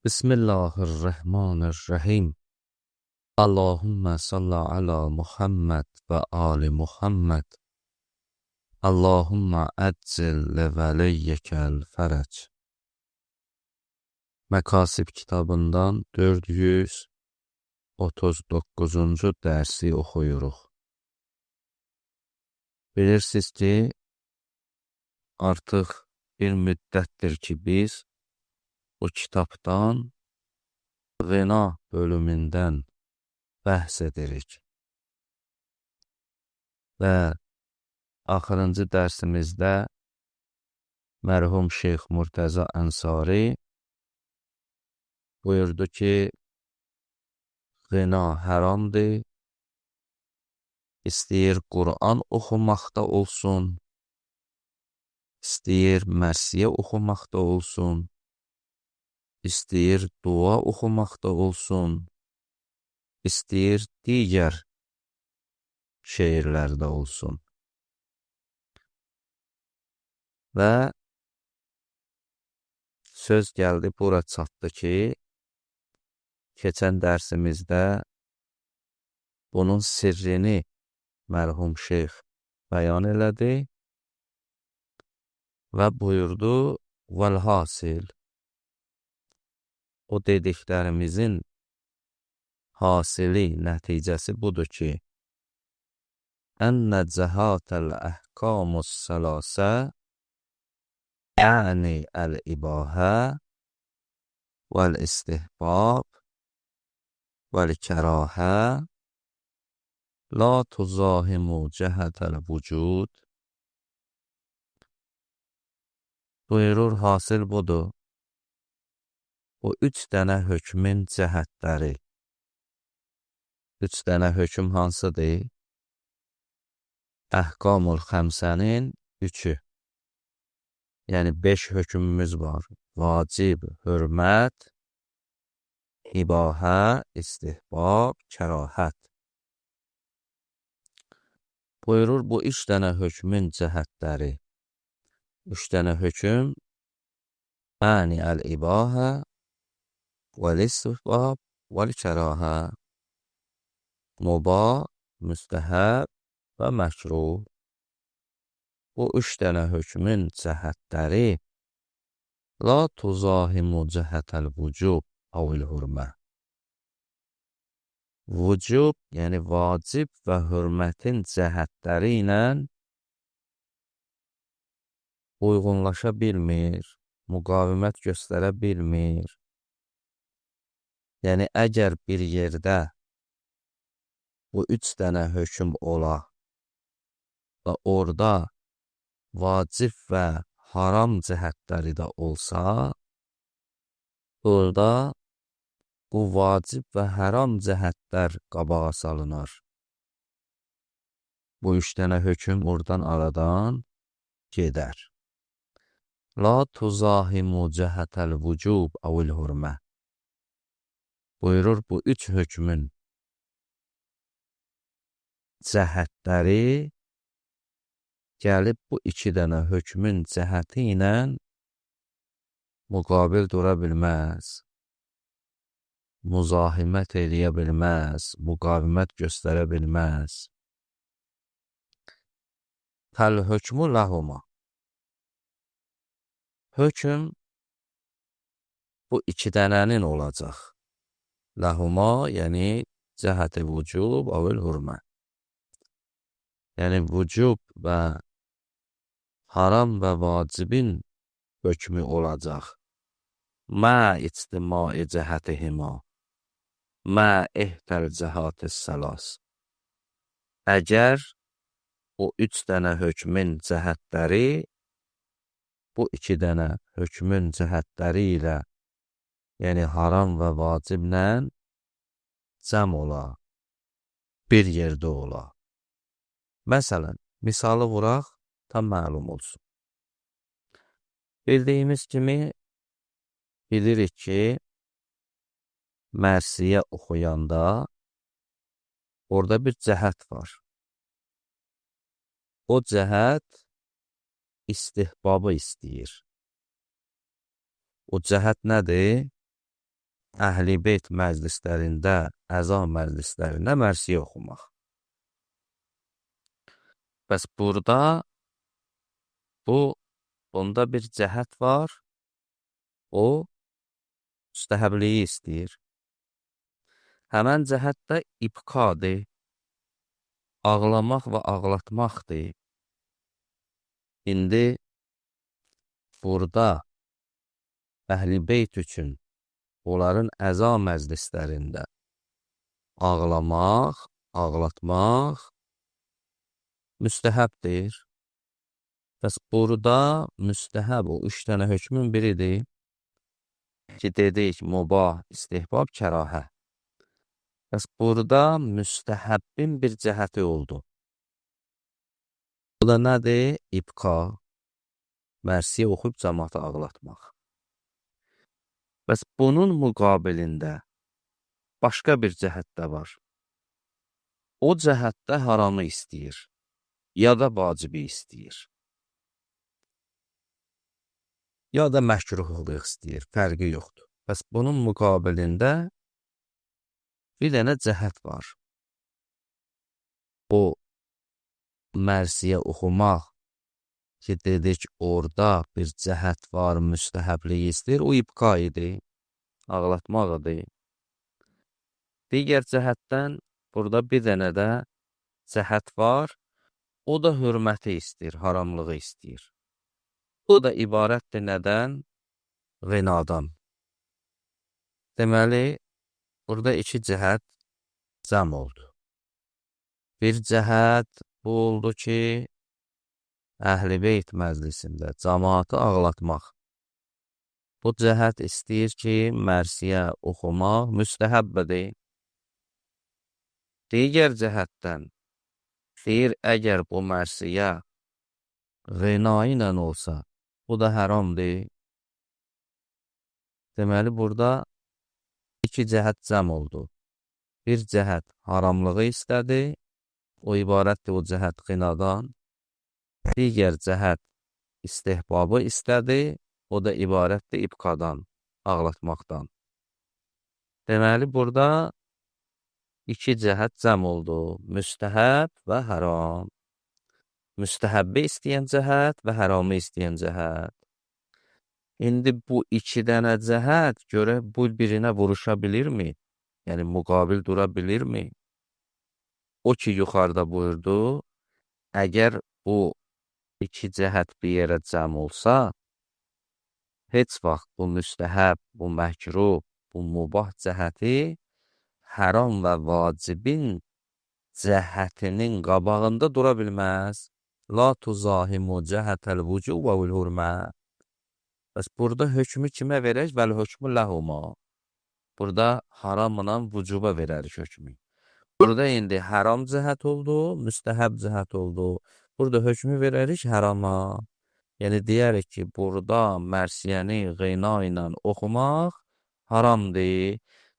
Bismillahirrahmanirrahim. Allahümme salli ala Muhammed ve ali Muhammed. Allahümme əccil li vəliyyekel fərəc. Məkasib kitabından 439-cu dərsi oxuyuruq. Bilirsiniz ki, artıq bir müddətdir ki, biz bu kitabdan Ğina bölümündən bəhs edirik. Və axırıncı dərsimizdə mərhum Şeyx Murtəza Ənsari buyurdu ki, Ğina haramdır, istəyir Qur'an oxumaqda olsun, istəyir mərsiyə oxumaqda olsun, istəyir dua oxumaqda olsun, istəyir digər şeirlərdə olsun. Və söz gəldi, bura çatdı ki, keçən dərsimizdə bunun sirrini mərhum şeyx bəyan elədi və buyurdu, vəlhasil, o dediklərimizin hasili, nəticəsi budur ki, ənnə cəhətəl əhkamus sələsə yəni əl-ibahə vəl-istihbab vəl-kərahə la tuzahimu cəhətəl vücud. Buyurur, hasil budur. O 3 dənə hökmün cəhətləri. 3 dənə hökm hansıdır? Əhkamul xəmsənin 3-ü. Yəni 5 hökmümüz var. Vacib, hörmət, ibahə, istihbab, kərahət. Buyurur, bu 3 dənə hökmün cəhətləri. 3 dənə hökm, əni əl-ibahə, vəl-istihbab, vəl-kərahə. Mubah, müstəhəb və məkruh. Bu 3 dənə hökmün cəhətləri la tuzahimu cəhətəl vücub avil-hürmə. Vücub, yəni vacib və hörmətin cəhətləri ilə uyğunlaşa bilmir, müqavimət göstərə bilmir. Yəni, əgər bir yerdə bu 3 dənə hökm ola və orada vacib və haram cəhətləri də olsa, orada bu vacib və haram cəhətlər qabağa salınır. Bu 3 dənə hökm oradan aradan gedər. La tuzahimu cəhətəl vücub avil-hürmə. Buyurur, bu 3 hökmün cəhətləri gəlib bu 2 dənə hökmün cəhəti ilə müqabil dura bilməz, müzahimət eləyə bilməz, müqavimət göstərə bilməz. Təl hökmü ləhuma. Hökm bu 2 dənənin olacaq. Ləhuma, yəni cəhəti vücub avil-hürmə. Yəni vücub və haram və vacibin hökmü olacaq. Mə ictimai cəhətihima, mə ehtəl cəhətis səlas. Əgər o 3 dənə hökmün cəhətləri bu 2 dənə hökmün cəhətləri ilə, yəni haram və vaciblə cəm ola, bir yerdə ola. Məsələn, misalı vuraq, tam məlum olsun. Bildiyimiz kimi, bilirik ki, mərsiyə oxuyanda orada bir cəhət var. O cəhət istihbabı istəyir. O cəhət nədir? Əhl-i Beyt məclislərində, əza məclislərində mərsiyə oxumaq. Bəs burada bunda bir cəhət var, o müstəhəbliyi istəyir. Həmən cəhət də ibqadır, ağlamaq və ağlatmaqdır. İndi burada Əhl-i Beyt üçün onların əza məclislərində ağlamaq, ağlatmaq müstəhəbdir. Bəs burada müstəhəb o 3 dənə hökmün biridir ki, dedik mubah, istihbab, kərahə. Bəs burada müstəhəbbin bir cəhəti oldu. Bu da nədir? İbqa, mərsiyə oxuyub cəmaatı ağlatmaq. Bəs bunun müqabilində başqa bir cəhət də var. O cəhətdə haramı istəyir, ya da vacibi istəyir. Ya da məkruhlıq istəyir, fərqi yoxdur. Bəs bunun müqabilində bir dənə cəhət var. O mərsiyə oxumaq ki, dedik orada bir cəhət var, müstəhəbliyi istəyir, o ibqa idi, ağlatmaq idi. Digər cəhətdən burada bir dənə də cəhət var, o da hörməti istəyir, haramlığı istəyir. O da ibarətdir nədən? Qinadan. Deməli, burada 2 cəhət cəm oldu. Bir cəhət bu oldu ki, Əhl-i Beyt məclisində cəmaatı ağlatmaq. Bu cəhət istəyir ki, mərsiyə oxumaq müstəhəbbədir. Digər cəhətdən deyir, əgər bu mərsiyə qina ilə olsa, bu da haramdır. Deməli, burada 2 cəhət cəm oldu. Bir cəhət haramlığı istədi, o ibarətdir o cəhət qinadan. Digər cəhət istihbabı istədi, o da ibarətdir ibqadan, ağlatmaqdan. Deməli, burada 2 cəhət cəm oldu, müstəhəb və haram. Müstəhəbbi istəyən cəhət və haramı istəyən cəhət. İndi bu 2 dənə cəhət görə bu birinə vuruşa bilirmi? Yəni, müqabil dura bilirmi? O ki, yuxarıda buyurdu, əgər bu 2 cəhət bir yerə cəm olsa, heç vaxt bu müstəhəb, bu məkruh, bu mubah cəhəti haram və vacibin cəhətinin qabağında dura bilməz. La tuzahimu cəhətəl vücub və hürmə. Bəs burada hökmü kimə verək? Vəl hökmü ləhuma. Burada haramla vücuba verərik hökmü. Burada indi haram cəhət oldu, müstəhəb cəhət oldu. Burada hökmü verərik harama. Yəni, deyərik ki, burada mərsiyəni qina ilə oxumaq haramdır.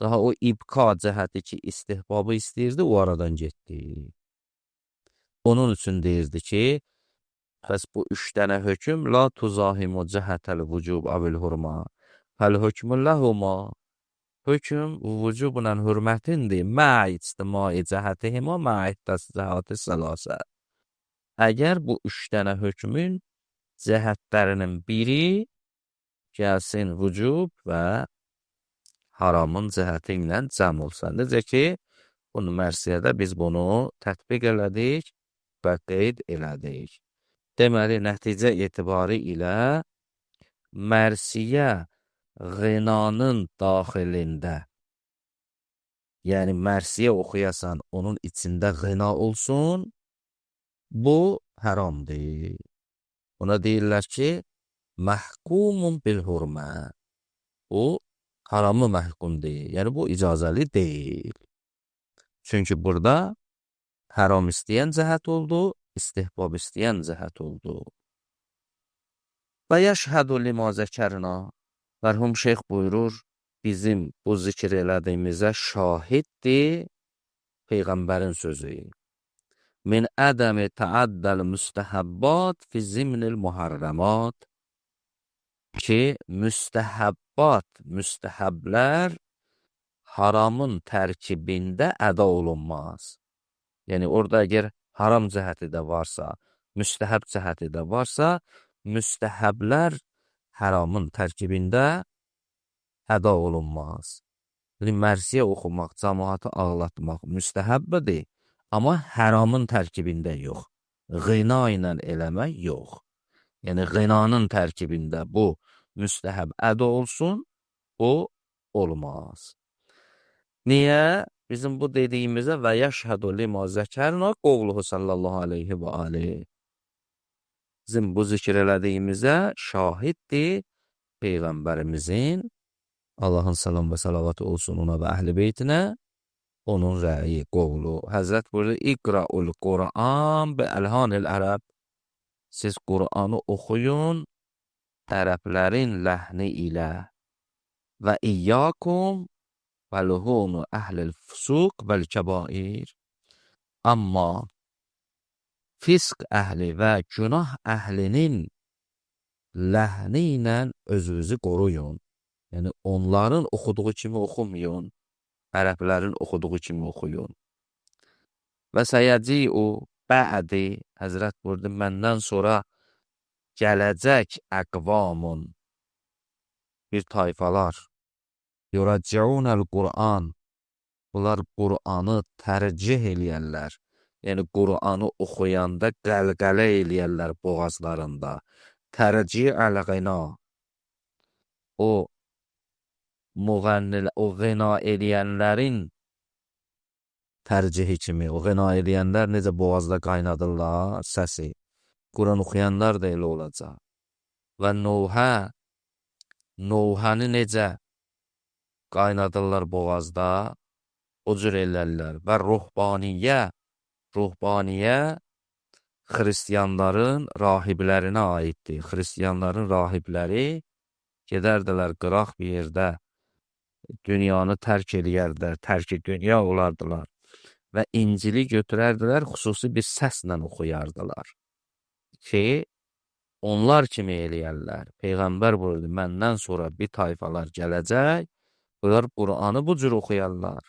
Daha o ibqa cəhəti ki, istihbabı istəyirdi, o aradan getdi. Onun üçün deyirdi ki, pəs bu 3 dənə hökm, la tuzahimu cəhətəl vücub əvil hurma, fəl hökmü ləhuma. Hökm vücubla hürmətindir, mə ictimai cəhətihima, mə ittəs-cəhəti səlasə. Əgər bu 3 dənə hökmün cəhətlərinin biri gəlsin vücub və haramın cəhəti ilə cəm olsa. Necə ki, bunu mərsiyədə biz bunu tətbiq elədik və qeyd elədik. Deməli, nəticə etibarı ilə mərsiyə qinanın daxilində, yəni mərsiyə oxuyasan, onun içində qina olsun, bu haramdır. Ona deyirlər ki, məhkumun bil hurmə. Bu, haramı məhkum deyil. Yəni, bu icazəli deyil. Çünki burada haram istəyən cəhət oldu, istihbab istəyən cəhət oldu. Və yəşhədu limə zəkərna. Mərhum şeyx buyurur, bizim bu zikr elədiyimizə şahiddir Peyğəmbərin sözü. Min ədəmi təəddəl müstəhəbbat fi zimnil muharramat ki, müstəhəbbat, müstəhəblər haramın tərkibində əda olunmaz. Yəni orada əgər haram cəhəti də varsa, müstəhəb cəhəti də varsa, müstəhəblər haramın tərkibində əda olunmaz. Yəni mərsiyə oxumaq, cəmaatı ağlatmaq müstəhəbdir, amma haramın tərkibində yox. Ğina ilə eləmək yox. Yəni ğinanın tərkibində bu müstəhəb əda olsun, o olmaz. Niyə? Bizim bu dediyimizə və yəşhədu lima zəkərna qovluhu sallallahu aleyhi və aleyhi. Bizim bu zikr elədiyimizə şahiddir Peyğəmbərimizin, Allahın salam və salavatı olsun ona və əhl-i beytinə, onun rəyi, qovlu. Həzrət burada İqra'ul Qur'an bi əlhanil ərəb. Siz Qur'anı oxuyun ərəblərin ləhni ilə və iyyakum və luhumu əhlil fusuq vəl kəbair. Amma fisq əhli və günah əhlinin ləhni ilə özünüzü qoruyun. Yəni onların oxuduğu kimi oxumayın, ərəblərin oxuduğu kimi oxuyun. Və səyəci'u bə'di, Həzrət buyurdu, məndən sonra gələcək əqvamun, bir tayfalar, yuracci'unəl Qur'an, bunlar Qur'anı tərcih eləyərlər. Yəni Qur'anı oxuyanda qəlqələ eləyərlər boğazlarında. Tərci'əl ğina. O ğina eləyənlərin tərcihi kimi, o ğina eləyənlər necə boğazda qaynadırlar səsi. Quran oxuyanlar da elə olacaq. Və Novhəni necə qaynadırlar boğazda, o cür ellərlər. Və ruhbaniyə xristiyanların rahiblərinə aiddir. Xristiyanların rahibləri gedərdilər qıraq bir yerdə, dünyanı tərk eləyərdilər, tərk-i dünya olardılar və İncili götürərdilər, xüsusi bir səslə oxuyardılar ki, onlar kimi eləyərlər. Peyğəmbər buyurdu, məndən sonra bir tayfalar gələcək, bunlar Qur'anı bu cür oxuyarlar.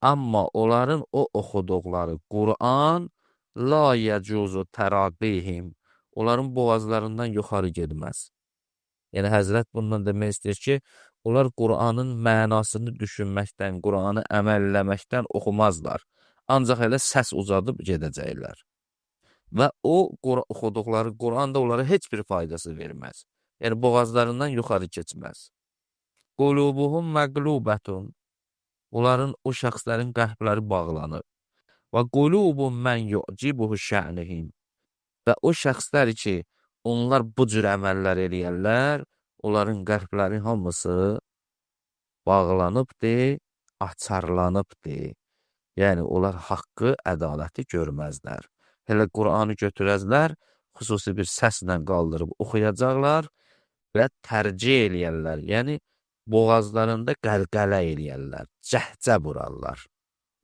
Amma onların o oxuduqları Qur'an la yecuzu təraqihim, onların boğazlarından yuxarı gedməz. Yəni Həzrət bundan demək istəyir ki, onlar Qur'anın mənasını düşünməkdən, Qur'anı əməlləməkdən oxumazlar. Ancaq elə səs uzadıb gedəcəklər. Və o oxuduqları Qur'an da onlara heç bir faydası verməz. Yəni boğazlarından yuxarı keçməz. Qulubuhum məqlubətun. Onların, o şəxslərin qəlbləri bağlanır. Və qulubun mən yu'cibuhu şə'nihim. Və o şəxslər ki, onlar bu cür əməllər eləyərlər, onların qəlbləri hamısı bağlanıbdır, açarlanıbdır. Yəni, onlar haqqı, ədaləti görməzlər. Elə Qur'anı götürəzlər, xüsusi bir səslə qaldırıb oxuyacaqlar və tərcih eləyərlər. Yəni, boğazlarında qəlqələ eləyərlər, cəhcə vurarlar.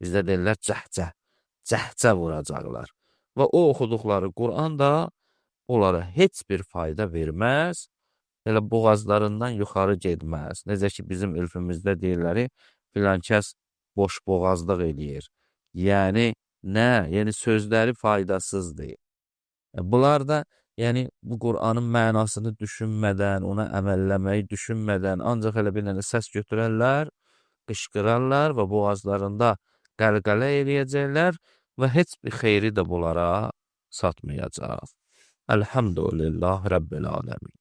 Bizdə deyirlər cəhcə vuracaqlar. Və o oxuduqları Qur'an da onlara heç bir fayda verməz, elə boğazlarından yuxarı gedməz. Necə ki, bizim ülfümüzdə deyirləri, filan kəs boş boğazlıq eləyir. Yəni, nə? Yəni, sözləri faydasızdır. Bunlar da, yəni, bu Qur'anın mənasını düşünmədən, ona əməlləməyi düşünmədən, ancaq elə bir səs götürərlər, qışqırarlar və boğazlarında qəlqələ eləyəcəklər və heç bir xeyri də bunlara satmayacaq. Elhamdülillah Rabbil aləmin.